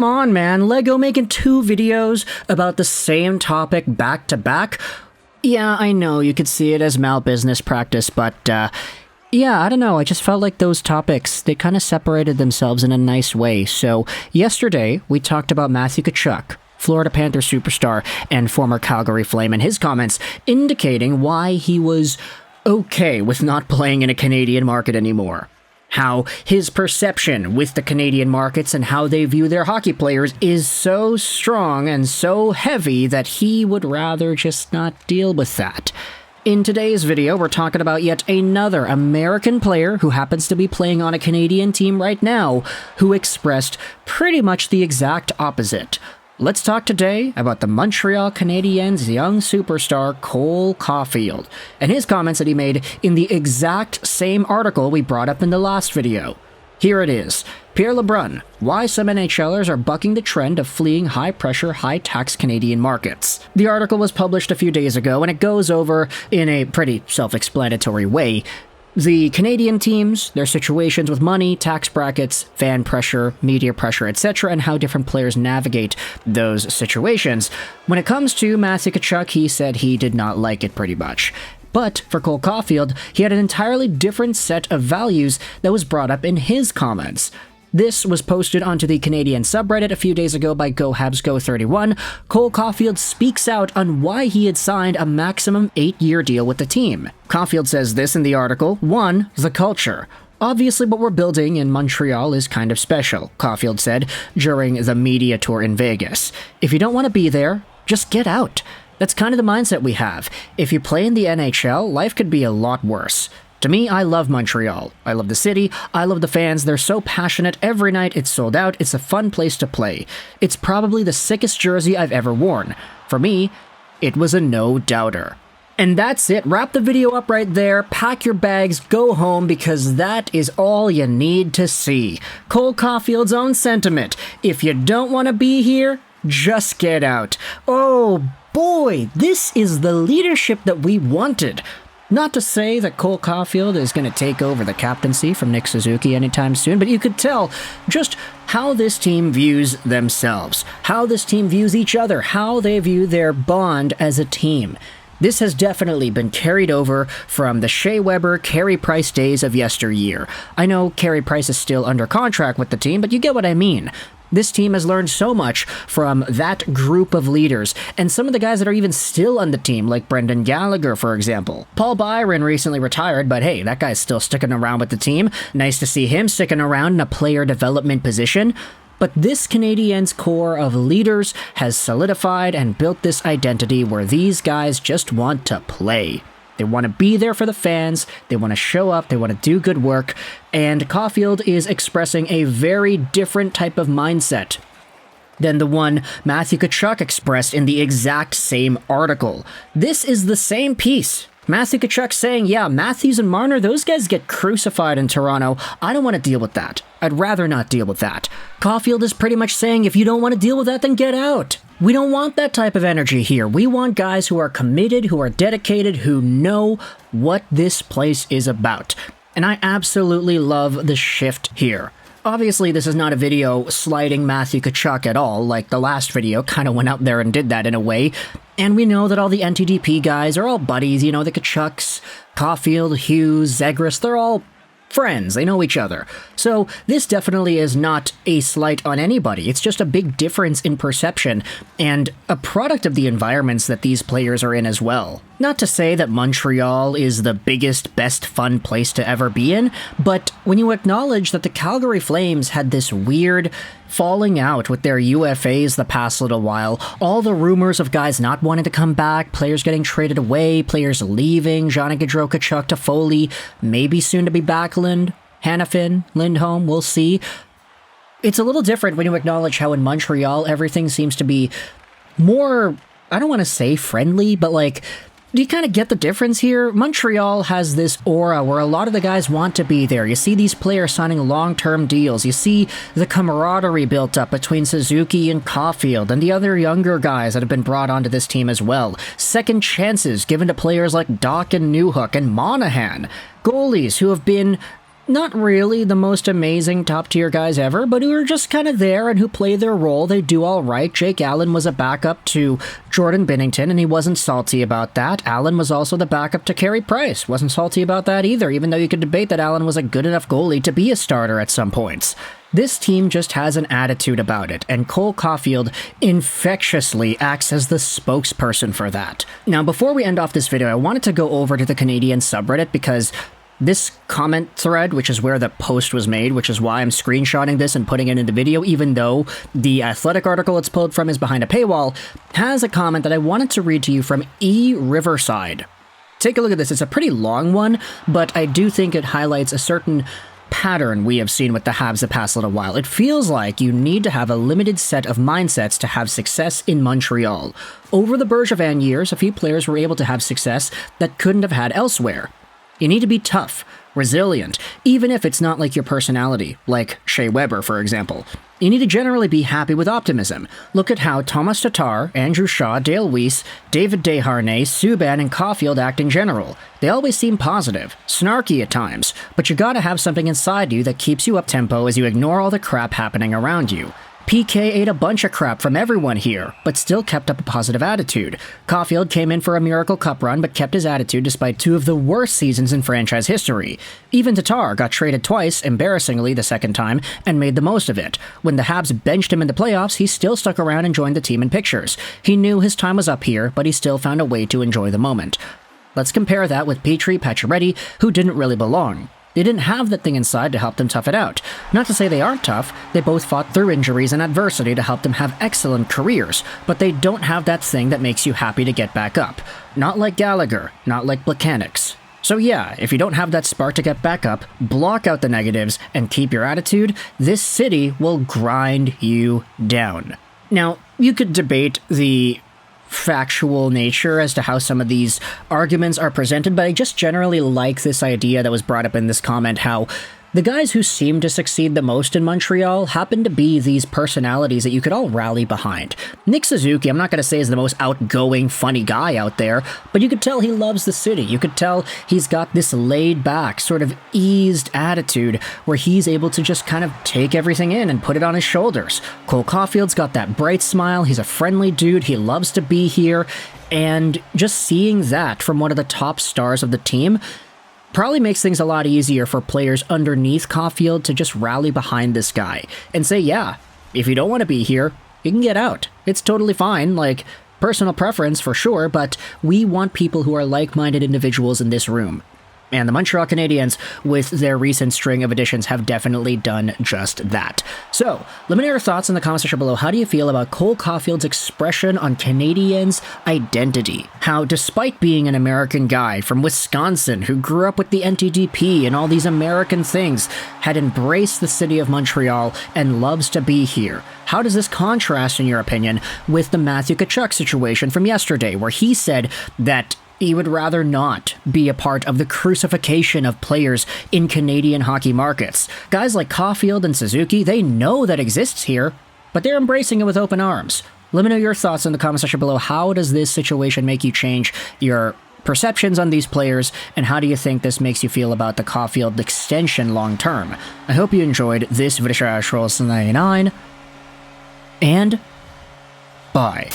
come on, man. Lego making 2 videos about the same topic back to back? Yeah, I know you could see it as malbusiness practice, but, yeah, I don't know. I just felt like those topics, they kind of separated themselves in a nice way. So, yesterday, we talked about Matthew Tkachuk, Florida Panthers superstar and former Calgary Flame, and his comments indicating why he was okay with not playing in a Canadian market anymore. How his perception with the Canadian markets and how they view their hockey players is so strong and so heavy that he would rather just not deal with that. In today's video, we're talking about yet another American player who happens to be playing on a Canadian team right now, who expressed pretty much the exact opposite. Let's talk today about the Montreal Canadiens' young superstar Cole Caufield, and his comments that he made in the exact same article we brought up in the last video. Here it is. Pierre Lebrun, why some NHLers are bucking the trend of fleeing high-pressure, high-tax Canadian markets. The article was published a few days ago, and it goes over, in a pretty self-explanatory way, the Canadian teams, their situations with money, tax brackets, fan pressure, media pressure, etc., and how different players navigate those situations. When it comes to Matthew Tkachuk, he said he did not like it pretty much. But for Cole Caufield, he had an entirely different set of values that was brought up in his comments. This was posted onto the Canadian subreddit a few days ago by Go Habs Go 31. Cole Caufield speaks out on why he had signed a maximum 8-year deal with the team. Caufield says this in the article. 1. The culture. Obviously what we're building in Montreal is kind of special, Caufield said during the media tour in Vegas. If you don't want to be there, just get out. That's kind of the mindset we have. If you play in the NHL, life could be a lot worse. To me, I love Montreal. I love the city. I love the fans. They're so passionate. Every night it's sold out. It's a fun place to play. It's probably the sickest jersey I've ever worn. For me, it was a no-doubter. And that's it. Wrap the video up right there. Pack your bags. Go home, because that is all you need to see. Cole Caufield's own sentiment. If you don't want to be here, just get out. Oh boy, this is the leadership that we wanted. Not to say that Cole Caufield is going to take over the captaincy from Nick Suzuki anytime soon, but you could tell just how this team views themselves, how this team views each other, how they view their bond as a team. This has definitely been carried over from the Shea Weber, Carey Price days of yesteryear. I know Carey Price is still under contract with the team, but you get what I mean. This team has learned so much from that group of leaders, and some of the guys that are even still on the team, like Brendan Gallagher, for example. Paul Byron recently retired, but hey, that guy's still sticking around with the team. Nice to see him sticking around in a player development position. But this Canadiens core of leaders has solidified and built this identity where these guys just want to play. They want to be there for the fans, they want to show up, they want to do good work, and Caufield is expressing a very different type of mindset than the one Matthew Tkachuk expressed in the exact same article. This is the same piece. Matthew Tkachuk saying, yeah, Matthews and Marner, those guys get crucified in Toronto. I don't want to deal with that. I'd rather not deal with that. Caufield is pretty much saying, if you don't want to deal with that, then get out. We don't want that type of energy here. We want guys who are committed, who are dedicated, who know what this place is about. And I absolutely love the shift here. Obviously, this is not a video slighting Matthew Tkachuk at all, like the last video kind of went out there and did that in a way. And we know that all the NTDP guys are all buddies, you know, the Tkachuks, Caufield, Hughes, Zegras, they're all friends, they know each other. So this definitely is not a slight on anybody. It's just a big difference in perception and a product of the environments that these players are in as well. Not to say that Montreal is the biggest, best fun place to ever be in, but when you acknowledge that the Calgary Flames had this weird falling out with their UFAs the past little while, all the rumors of guys not wanting to come back, players getting traded away, players leaving, Johnny Gaudreau, Tkachuk, Toffoli, maybe soon to be Backlund, Hanifin, Lindholm, we'll see. It's a little different when you acknowledge how in Montreal everything seems to be more, I don't want to say friendly, but like, do you kind of get the difference here? Montreal has this aura where a lot of the guys want to be there. You see these players signing long-term deals. You see the camaraderie built up between Suzuki and Caufield and the other younger guys that have been brought onto this team as well. Second chances given to players like Doc and Newhook and Monahan. Goalies who have been not really the most amazing top-tier guys ever, but who are just kind of there and who play their role. They do all right. Jake Allen was a backup to Jordan Binnington, and he wasn't salty about that. Allen was also the backup to Carey Price. Wasn't salty about that either, even though you could debate that Allen was a good enough goalie to be a starter at some points. This team just has an attitude about it, and Cole Caufield infectiously acts as the spokesperson for that. Now, before we end off this video, I wanted to go over to the Canadian subreddit because this comment thread, which is where the post was made, which is why I'm screenshotting this and putting it in the video, even though the Athletic article it's pulled from is behind a paywall, has a comment that I wanted to read to you from E. Riverside. Take a look at this. It's a pretty long one, but I do think it highlights a certain pattern we have seen with the Habs the past little while. It feels like you need to have a limited set of mindsets to have success in Montreal. Over the Bergevin years, a few players were able to have success that couldn't have had elsewhere. You need to be tough, resilient, even if it's not like your personality, like Shea Weber, for example. You need to generally be happy with optimism. Look at how Thomas Tatar, Andrew Shaw, Dale Weiss, David Desharnais, Subban, and Caufield act in general. They always seem positive, snarky at times, but you gotta have something inside you that keeps you up-tempo as you ignore all the crap happening around you. PK ate a bunch of crap from everyone here, but still kept up a positive attitude. Caufield came in for a miracle cup run, but kept his attitude despite two of the worst seasons in franchise history. Even Tatar got traded twice, embarrassingly the second time, and made the most of it. When the Habs benched him in the playoffs, he still stuck around and joined the team in pictures. He knew his time was up here, but he still found a way to enjoy the moment. Let's compare that with Petrie Pacioretty, who didn't really belong. They didn't have that thing inside to help them tough it out. Not to say they aren't tough, they both fought through injuries and adversity to help them have excellent careers, but they don't have that thing that makes you happy to get back up. Not like Gallagher, not like Plekanec. So yeah, if you don't have that spark to get back up, block out the negatives, and keep your attitude, this city will grind you down. Now, you could debate the factual nature as to how some of these arguments are presented, but I just generally like this idea that was brought up in this comment, how the guys who seem to succeed the most in Montreal happen to be these personalities that you could all rally behind. Nick Suzuki, I'm not going to say is the most outgoing, funny guy out there, but you could tell he loves the city. You could tell he's got this laid-back, sort of eased attitude where he's able to just kind of take everything in and put it on his shoulders. Cole Caufield's got that bright smile. He's a friendly dude. He loves to be here. And just seeing that from one of the top stars of the team probably makes things a lot easier for players underneath Caufield to just rally behind this guy and say, yeah, if you don't want to be here, you can get out. It's totally fine, like, personal preference for sure, but we want people who are like-minded individuals in this room. And the Montreal Canadiens, with their recent string of additions, have definitely done just that. So, let me know your thoughts in the comment section below. How do you feel about Cole Caufield's expression on Canadiens' identity? How, despite being an American guy from Wisconsin who grew up with the NTDP and all these American things, had embraced the city of Montreal and loves to be here? How does this contrast, in your opinion, with the Matthew Tkachuk situation from yesterday, where he said that he would rather not be a part of the crucifixion of players in Canadian hockey markets? Guys like Caufield and Suzuki, they know that exists here, but they're embracing it with open arms. Let me know your thoughts in the comment section below. How does this situation make you change your perceptions on these players, and how do you think this makes you feel about the Caufield extension long term? I hope you enjoyed this video, Trolls 99, and bye.